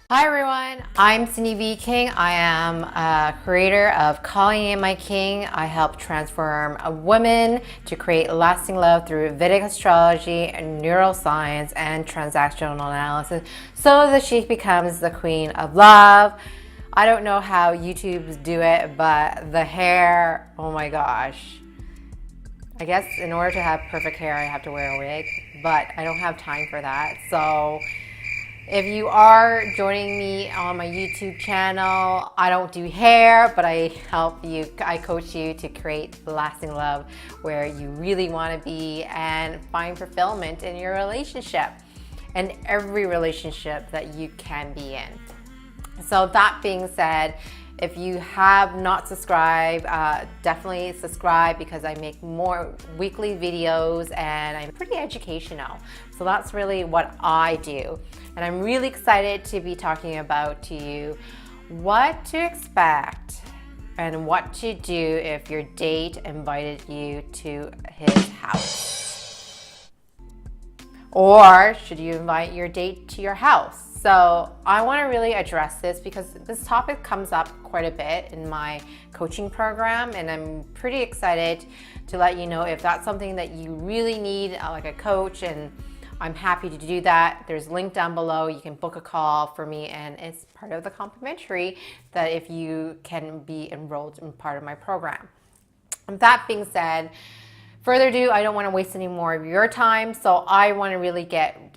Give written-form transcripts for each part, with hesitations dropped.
Hi everyone, I'm Cindy V. King. I am a creator of Calling in My King. I help transform a woman to create lasting love through Vedic astrology, neuroscience, and transactional analysis so that she becomes the queen of love. I don't know how YouTubes do it, but the hair, oh my gosh. I guess in order to have perfect hair, I have to wear a wig, but I don't have time for that. So if you are joining me on my YouTube channel, I don't do hair, but I help you, I coach you to create lasting love where you really want to be and find fulfillment in your relationship and every relationship that you can be in. So that being said, if you have not subscribed, definitely subscribe because I make more weekly videos and I'm pretty educational. So that's really what I do. And I'm really excited to be talking about to you what to expect and what to do if your date invited you to his house. Or should you invite your date to your house? So I want to really address this because this topic comes up quite a bit in my coaching program, and I'm pretty excited to let you know if that's something that you really need, like a coach, and I'm happy to do that. There's a link down below. You can book a call for me, and it's part of the complimentary that if you can be enrolled in part of my program. And that being said, further ado, I don't want to waste any more of your time, so I want to really get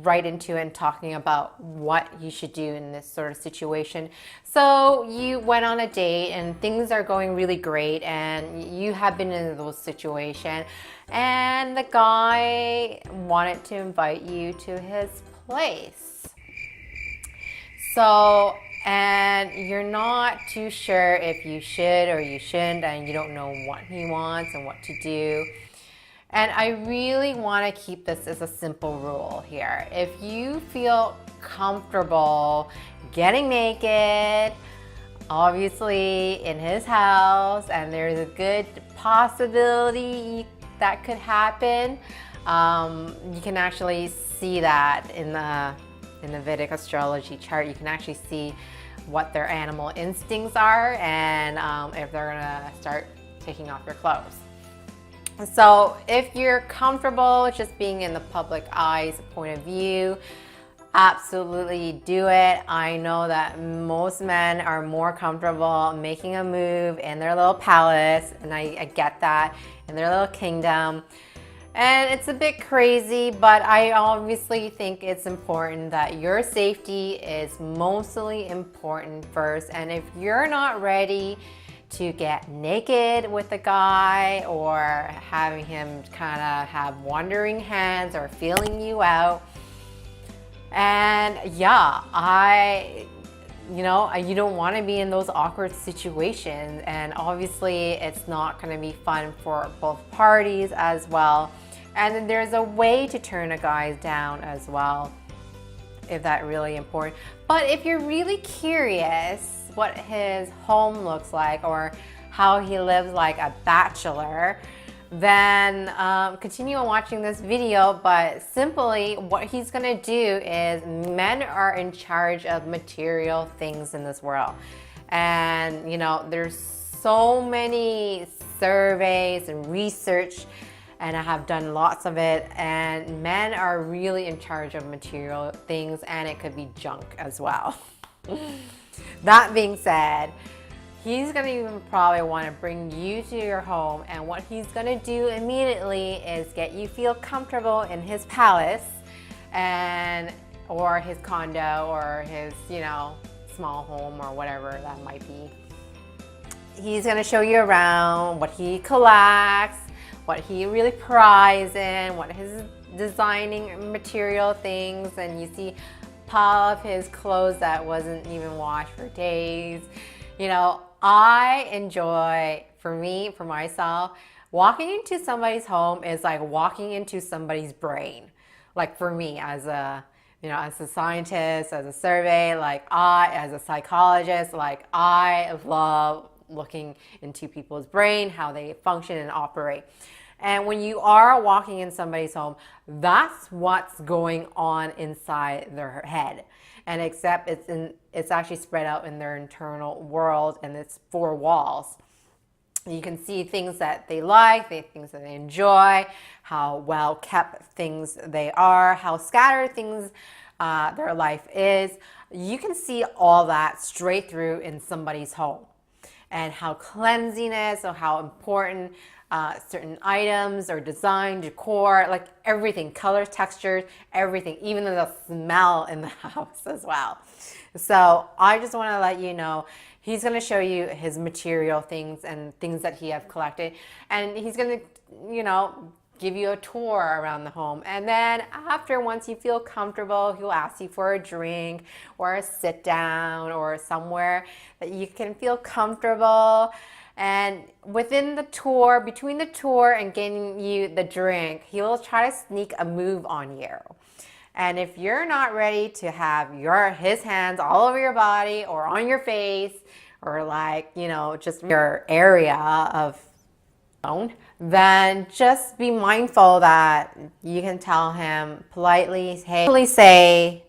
right into it and talking about what you should do in this sort of situation. So you went on a date and things are going really great and you have been in those situations and the guy wanted to invite you to his place. So, and you're not too sure if you should or you shouldn't, and you don't know what he wants and what to do. And I really want to keep this as a simple rule here. If you feel comfortable getting naked, obviously in his house, and there's a good possibility that could happen, you can actually see that in the Vedic astrology chart. You can actually see what their animal instincts are and if they're gonna start taking off your clothes. So if you're comfortable just being in the public eye's point of view, absolutely do it. I know that most men are more comfortable making a move in their little palace, and I get that, in their little kingdom. And it's a bit crazy, but I obviously think it's important that your safety is mostly important first. And if you're not ready to get naked with a guy or having him kind of have wandering hands or feeling you out, and yeah, you don't want to be in those awkward situations, and obviously it's not going to be fun for both parties as well. And then there's a way to turn a guy down as well, if that's really important. But if you're really curious what his home looks like or how he lives like a bachelor, then continue on watching this video. But simply what he's gonna do is, men are in charge of material things in this world. And there's so many surveys and research, and I have done lots of it, and men are really in charge of material things, and it could be junk as well. That being said, he's going to even probably want to bring you to your home, and what he's going to do immediately is get you feel comfortable in his palace or his condo or his small home or whatever that might be. He's going to show you around what he collects, what he really prides in, what his designing material things, and you see pile of his clothes that wasn't even washed for days. I enjoy, for myself, walking into somebody's home is like walking into somebody's brain. Like for me, as a scientist, as a survey, as a psychologist, I love looking into people's brain, how they function and operate. And when you are walking in somebody's home, that's what's going on inside their head. And except it's actually spread out in their internal world, and it's four walls. You can see things that they like, things that they enjoy, how well kept things they are, how scattered things their life is. You can see all that straight through in somebody's home, and how cleanliness or how important certain items or design, decor, like everything, colors, textures, everything, even the smell in the house as well. So I just want to let you know, he's going to show you his material things and things that he have collected. And he's going to, give you a tour around the home. And then once you feel comfortable, he'll ask you for a drink or a sit down or somewhere that you can feel comfortable. And within the tour, between the tour and getting you the drink, he will try to sneak a move on you. And if you're not ready to have his hands all over your body or on your face or just your area of own, then just be mindful that you can tell him politely, say,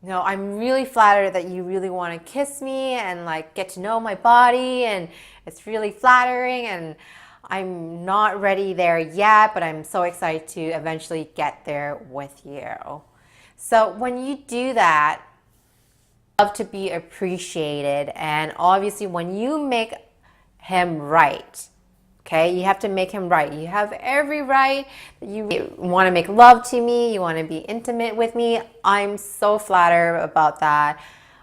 I'm really flattered that you really want to kiss me and get to know my body, and it's really flattering, and I'm not ready there yet, but I'm so excited to eventually get there with you. So when you do that, love to be appreciated, and obviously when you make him right, okay, you have to make him right. You have every right. You want to make love to me. You want to be intimate with me. I'm so flattered about that.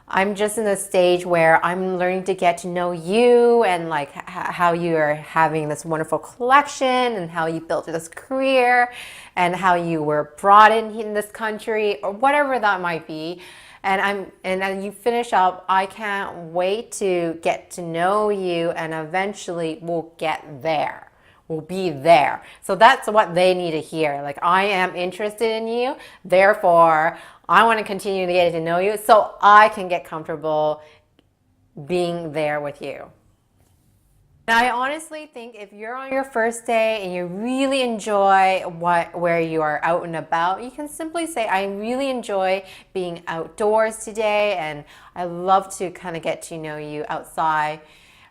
I'm just in a stage where I'm learning to get to know you, and how you are having this wonderful collection, and how you built this career, and how you were brought in this country, or whatever that might be. And then you finish up, I can't wait to get to know you, and eventually we'll get there. We'll be there. So that's what they need to hear. I am interested in you, therefore I want to continue to get to know you so I can get comfortable being there with you. And I honestly think if you're on your first day and you really enjoy where you are out and about, you can simply say, I really enjoy being outdoors today, and I love to kind of get to know you outside.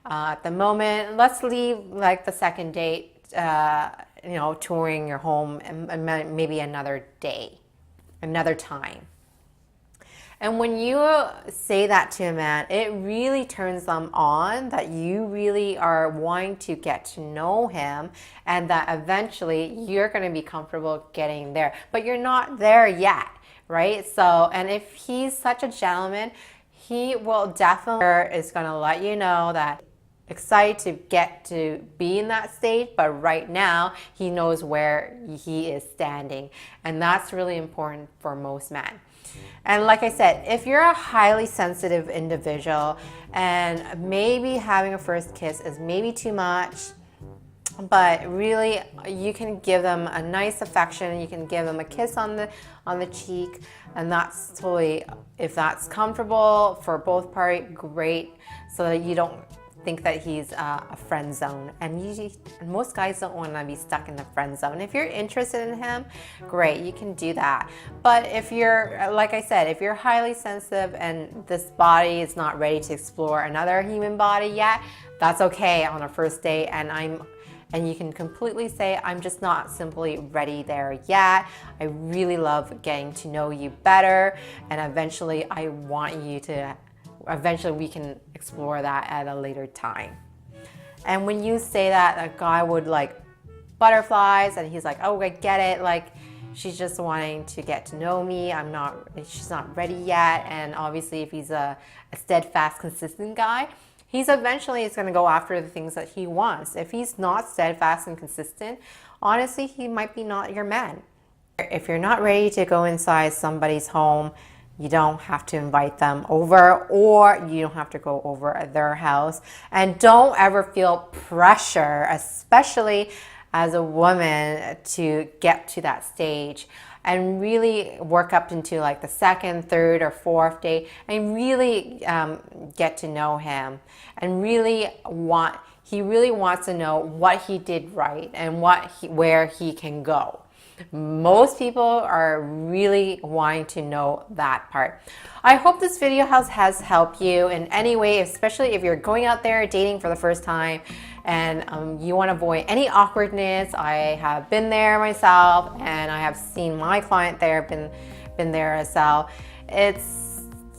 At the moment, let's leave the second date, touring your home, and maybe another day, another time. And when you say that to a man, it really turns them on that you really are wanting to get to know him, and that eventually you're going to be comfortable getting there. But you're not there yet, right? So, and if he's such a gentleman, he will definitely is going to let you know that excited to get to be in that stage, but right now he knows where he is standing. And that's really important for most men. And like I said, if you're a highly sensitive individual and maybe having a first kiss is maybe too much, but really you can give them a nice affection, you can give them a kiss on the cheek, and that's totally, if that's comfortable for both parties, great, so that you don't think that he's a friend zone. And usually most guys don't want to be stuck in the friend zone. If you're interested in him, great, you can do that. But if you're, like I said, if you're highly sensitive and this body is not ready to explore another human body yet, that's okay on a first date. And you can completely say, I'm just not simply ready there yet. I really love getting to know you better, and eventually we can explore that at a later time. And when you say that, a guy would like butterflies, and he's like, oh, I get it, she's just wanting to get to know me, she's not ready yet. And obviously if he's a steadfast, consistent guy, he's eventually is going to go after the things that he wants. If he's not steadfast and consistent, honestly, he might be not your man. If you're not ready to go inside somebody's home, you don't have to invite them over, or you don't have to go over at their house. And don't ever feel pressure, especially as a woman, to get to that stage. And really work up into the second, third, or fourth date, and really get to know him, and really want He really wants to know what he did right and where he can go. Most people are really wanting to know that part. I hope this video has helped you in any way, especially if you're going out there dating for the first time and you want to avoid any awkwardness. I have been there myself, and I have seen my client there, been there as well.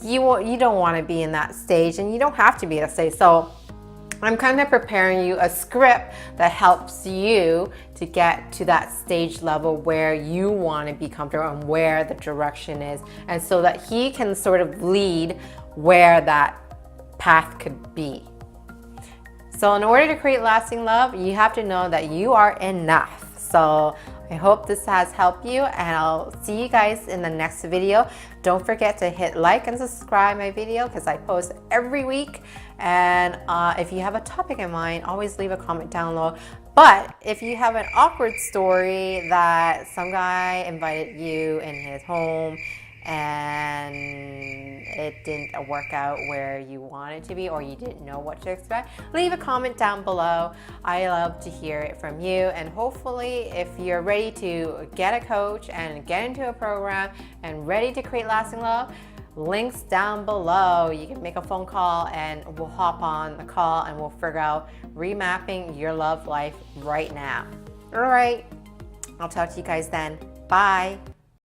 You don't want to be in that stage, and you don't have to be at that stage. So I'm kind of preparing you a script that helps you to get to that stage level where you want to be comfortable and where the direction is, and so that he can sort of lead where that path could be. So in order to create lasting love, you have to know that you are enough. So I hope this has helped you, and I'll see you guys in the next video. Don't forget to hit like and subscribe my video, because I post every week. And if you have a topic in mind, always leave a comment down below. But if you have an awkward story that some guy invited you in his home and it didn't work out where you wanted to be, or you didn't know what to expect, leave a comment down below. I love to hear it from you. And hopefully, if you're ready to get a coach and get into a program and ready to create lasting love, links down below. You can make a phone call and we'll hop on the call and we'll figure out remapping your love life right now. All right, I'll talk to you guys then. Bye.